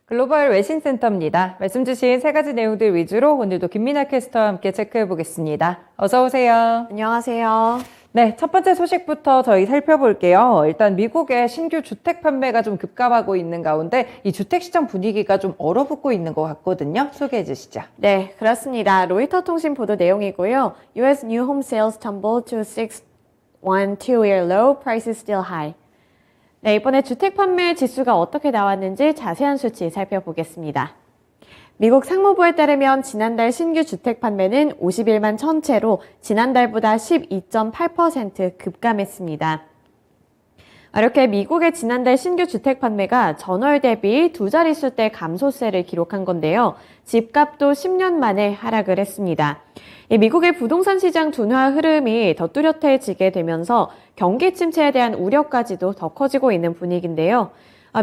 글로벌 외신센터입니다. 말씀 주신 세 가지 내용들 위주로 오늘도 김민아 캐스터와 함께 체크해 보겠습니다. 어서 오세요. 안녕하세요. 네, 첫 번째 소식부터 저희 살펴볼게요. 일단 미국의 신규 주택 판매가 좀 급감하고 있는 가운데 이 주택 시장 분위기가 좀 얼어붙고 있는 것 같거든요. 소개해 주시죠. 네, 그렇습니다. 로이터 통신 보도 내용이고요. US new home sales tumbled to 6.1 two-year low, prices still high. 네, 이번에 주택 판매 지수가 어떻게 나왔는지 자세한 수치 살펴보겠습니다. 미국 상무부에 따르면 지난달 신규 주택 판매는 51만 1000채로 지난달보다 12.8% 급감했습니다. 이렇게 미국의 지난달 신규 주택 판매가 전월 대비 두 자릿수대 감소세를 기록한 건데요. 집값도 10년 만에 하락을 했습니다. 미국의 부동산 시장 둔화 흐름이 더 뚜렷해지게 되면서 경기 침체에 대한 우려까지도 더 커지고 있는 분위기인데요.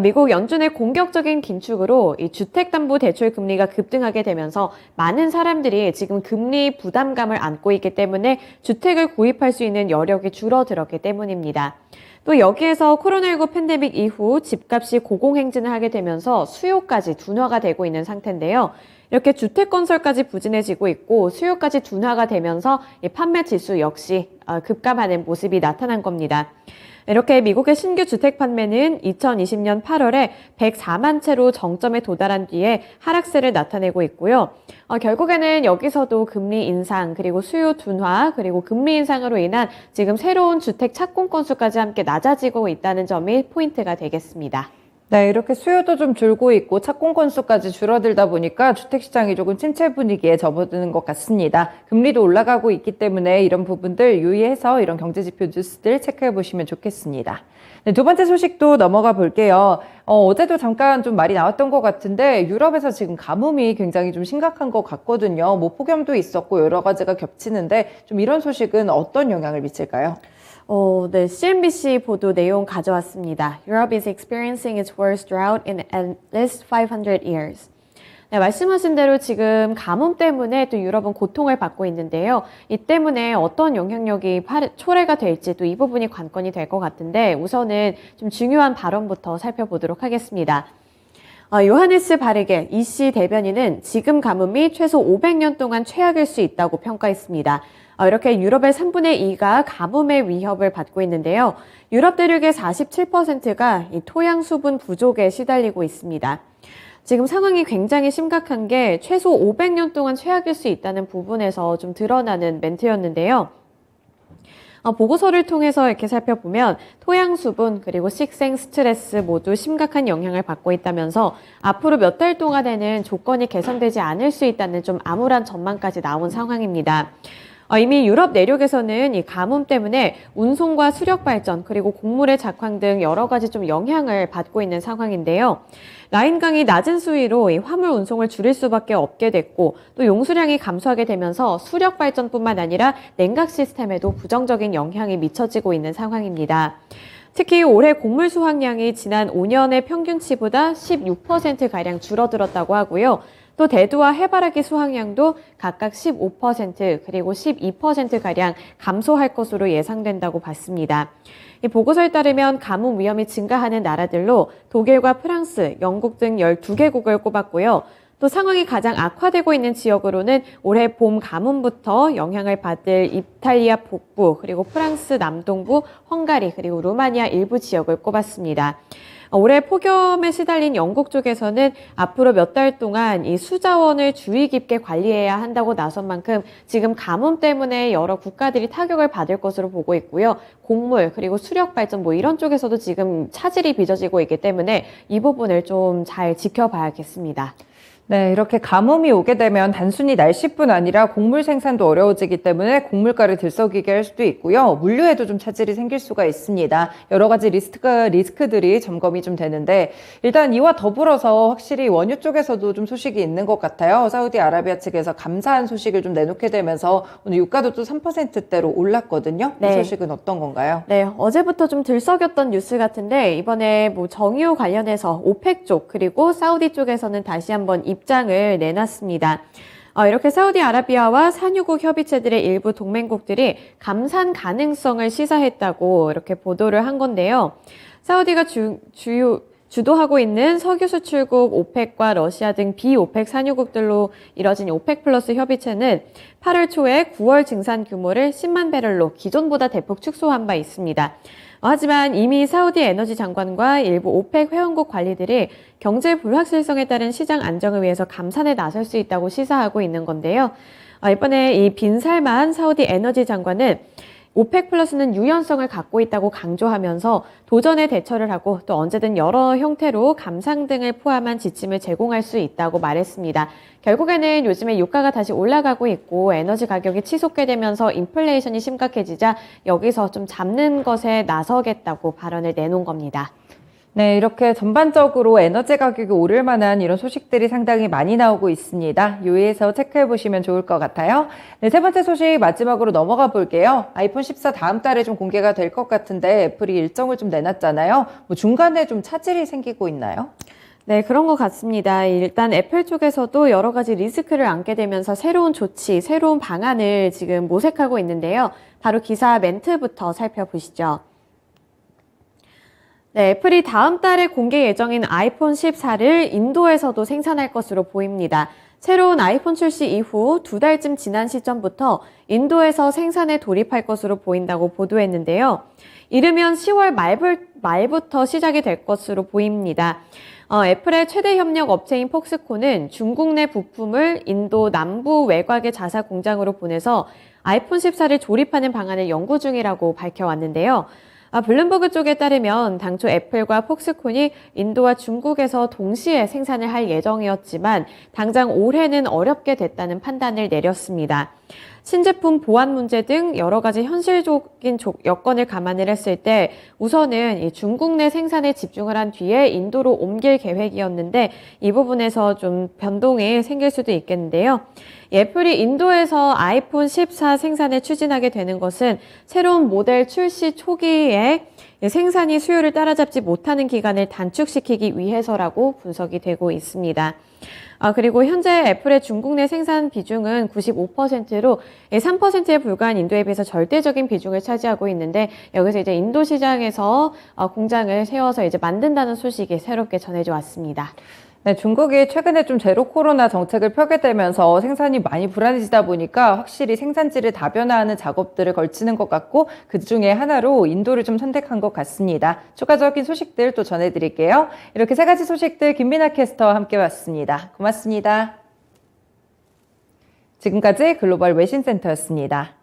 미국 연준의 공격적인 긴축으로 이 주택담보대출 금리가 급등하게 되면서 많은 사람들이 지금 금리 부담감을 안고 있기 때문에 주택을 구입할 수 있는 여력이 줄어들었기 때문입니다. 또 여기에서 코로나19 팬데믹 이후 집값이 고공행진을 하게 되면서 수요까지 둔화가 되고 있는 상태인데요. 이렇게 주택 건설까지 부진해지고 있고 수요까지 둔화가 되면서 이 판매 지수 역시 급감하는 모습이 나타난 겁니다. 이렇게 미국의 신규 주택 판매는 2020년 8월에 104만 채로 정점에 도달한 뒤에 하락세를 나타내고 있고요. 결국에는 여기서도 금리 인상, 그리고 수요 둔화, 그리고 금리 인상으로 인한 지금 새로운 주택 착공 건수까지 함께 낮아지고 있다는 점이 포인트가 되겠습니다. 네, 이렇게 수요도 좀 줄고 있고 착공 건수까지 줄어들다 보니까 주택시장이 조금 침체 분위기에 접어드는 것 같습니다. 금리도 올라가고 있기 때문에 이런 부분들 유의해서 이런 경제지표 뉴스들 체크해 보시면 좋겠습니다. 네, 두 번째 소식도 넘어가 볼게요. 어제도 잠깐 좀 말이 나왔던 것 같은데 유럽에서 지금 가뭄이 굉장히 좀 심각한 것 같거든요. 뭐 폭염도 있었고 여러 가지가 겹치는데 좀 이런 소식은 어떤 영향을 미칠까요? 네, CNBC 보도 내용 가져왔습니다. Europe is experiencing its worst drought in at least 500 years. 네, 말씀하신 대로 지금 가뭄 때문에 또 유럽은 고통을 받고 있는데요. 이 때문에 어떤 영향력이 초래가 될지 또 이 부분이 관건이 될 것 같은데 우선은 좀 중요한 발언부터 살펴보도록 하겠습니다. 요하네스 바르게 EC 대변인은 지금 가뭄이 최소 500년 동안 최악일 수 있다고 평가했습니다. 이렇게 유럽의 3분의 2가 가뭄의 위협을 받고 있는데요. 유럽 대륙의 47%가 이 토양 수분 부족에 시달리고 있습니다. 지금 상황이 굉장히 심각한 게 최소 500년 동안 최악일 수 있다는 부분에서 좀 드러나는 멘트였는데요. 보고서를 통해서 이렇게 살펴보면 토양 수분 그리고 식생 스트레스 모두 심각한 영향을 받고 있다면서 앞으로 몇 달 동안에는 조건이 개선되지 않을 수 있다는 좀 암울한 전망까지 나온 상황입니다. 이미 유럽 내륙에서는 이 가뭄 때문에 운송과 수력 발전 그리고 곡물의 작황 등 여러 가지 좀 영향을 받고 있는 상황인데요. 라인강이 낮은 수위로 이 화물 운송을 줄일 수밖에 없게 됐고 또 용수량이 감소하게 되면서 수력 발전뿐만 아니라 냉각 시스템에도 부정적인 영향이 미쳐지고 있는 상황입니다. 특히 올해 곡물 수확량이 지난 5년의 평균치보다 16%가량 줄어들었다고 하고요. 또 대두와 해바라기 수확량도 각각 15% 그리고 12%가량 감소할 것으로 예상된다고 봤습니다. 이 보고서에 따르면 가뭄 위험이 증가하는 나라들로 독일과 프랑스, 영국 등 12개국을 꼽았고요. 또 상황이 가장 악화되고 있는 지역으로는 올해 봄 가뭄부터 영향을 받을 이탈리아 북부, 그리고 프랑스 남동부, 헝가리, 그리고 루마니아 일부 지역을 꼽았습니다. 올해 폭염에 시달린 영국 쪽에서는 앞으로 몇 달 동안 이 수자원을 주의 깊게 관리해야 한다고 나선 만큼 지금 가뭄 때문에 여러 국가들이 타격을 받을 것으로 보고 있고요. 곡물 그리고 수력 발전 뭐 이런 쪽에서도 지금 차질이 빚어지고 있기 때문에 이 부분을 좀 잘 지켜봐야겠습니다. 네, 이렇게 가뭄이 오게 되면 단순히 날씨뿐 아니라 곡물 생산도 어려워지기 때문에 곡물가를 들썩이게 할 수도 있고요. 물류에도 좀 차질이 생길 수가 있습니다. 여러 가지 리스크들이 점검이 좀 되는데 일단 이와 더불어서 확실히 원유 쪽에서도 좀 소식이 있는 것 같아요. 사우디아라비아 측에서 감사한 소식을 좀 내놓게 되면서 오늘 유가도 또 3%대로 올랐거든요. 네. 이 소식은 어떤 건가요? 네, 어제부터 좀 들썩였던 뉴스 같은데 이번에 뭐 정유 관련해서 오펙 쪽 그리고 사우디 쪽에서는 다시 한번 입장을 내놨습니다. 이렇게 사우디아라비아와 산유국 협의체들의 일부 동맹국들이 감산 가능성을 시사했다고 이렇게 보도를 한 건데요. 사우디가 주도하고 있는 석유 수출국 오펙과 러시아 등 비오펙 산유국들로 이뤄진 오펙 플러스 협의체는 8월 초에 9월 증산 규모를 10만 배럴로 기존보다 대폭 축소한 바 있습니다. 하지만 이미 사우디 에너지 장관과 일부 오펙 회원국 관리들이 경제 불확실성에 따른 시장 안정을 위해서 감산에 나설 수 있다고 시사하고 있는 건데요. 이번에 이 빈살만 사우디 에너지 장관은 오펙 플러스는 유연성을 갖고 있다고 강조하면서 도전에 대처를 하고 또 언제든 여러 형태로 감상 등을 포함한 지침을 제공할 수 있다고 말했습니다. 결국에는 요즘에 유가가 다시 올라가고 있고 에너지 가격이 치솟게 되면서 인플레이션이 심각해지자 여기서 좀 잡는 것에 나서겠다고 발언을 내놓은 겁니다. 네, 이렇게 전반적으로 에너지 가격이 오를 만한 이런 소식들이 상당히 많이 나오고 있습니다. 유의해서 체크해 보시면 좋을 것 같아요. 네, 세 번째 소식 마지막으로 넘어가 볼게요. 아이폰 14 다음 달에 좀 공개가 될 것 같은데 애플이 일정을 좀 내놨잖아요. 뭐 중간에 좀 차질이 생기고 있나요? 네, 그런 것 같습니다. 일단 애플 쪽에서도 여러 가지 리스크를 안게 되면서 새로운 조치, 새로운 방안을 지금 모색하고 있는데요. 바로 기사 멘트부터 살펴보시죠. 네, 애플이 다음 달에 공개 예정인 아이폰 14를 인도에서도 생산할 것으로 보입니다. 새로운 아이폰 출시 이후 2달쯤 지난 시점부터 인도에서 생산에 돌입할 것으로 보인다고 보도했는데요. 이르면 10월 말부터 시작이 될 것으로 보입니다. 애플의 최대 협력 업체인 폭스콘은 중국 내 부품을 인도 남부 외곽의 자사 공장으로 보내서 아이폰 14를 조립하는 방안을 연구 중이라고 밝혀왔는데요. 블룸버그 쪽에 따르면 당초 애플과 폭스콘이 인도와 중국에서 동시에 생산을 할 예정이었지만 당장 올해는 어렵게 됐다는 판단을 내렸습니다. 신제품 보안 문제 등 여러 가지 현실적인 여건을 감안을 했을 때 우선은 이 중국 내 생산에 집중을 한 뒤에 인도로 옮길 계획이었는데 이 부분에서 좀 변동이 생길 수도 있겠는데요. 애플이 인도에서 아이폰 14 생산을 추진하게 되는 것은 새로운 모델 출시 초기에 생산이 수요를 따라잡지 못하는 기간을 단축시키기 위해서라고 분석이 되고 있습니다. 그리고 현재 애플의 중국 내 생산 비중은 95%로 3%에 불과한 인도에 비해서 절대적인 비중을 차지하고 있는데 여기서 이제 인도 시장에서 공장을 세워서 이제 만든다는 소식이 새롭게 전해져 왔습니다. 네, 중국이 최근에 좀 제로 코로나 정책을 펴게 되면서 생산이 많이 불안해지다 보니까 확실히 생산지를 다변화하는 작업들을 걸치는 것 같고 그 중에 하나로 인도를 좀 선택한 것 같습니다. 추가적인 소식들 또 전해드릴게요. 이렇게 세 가지 소식들 김민아 캐스터와 함께 봤습니다. 고맙습니다. 지금까지 글로벌 외신센터였습니다.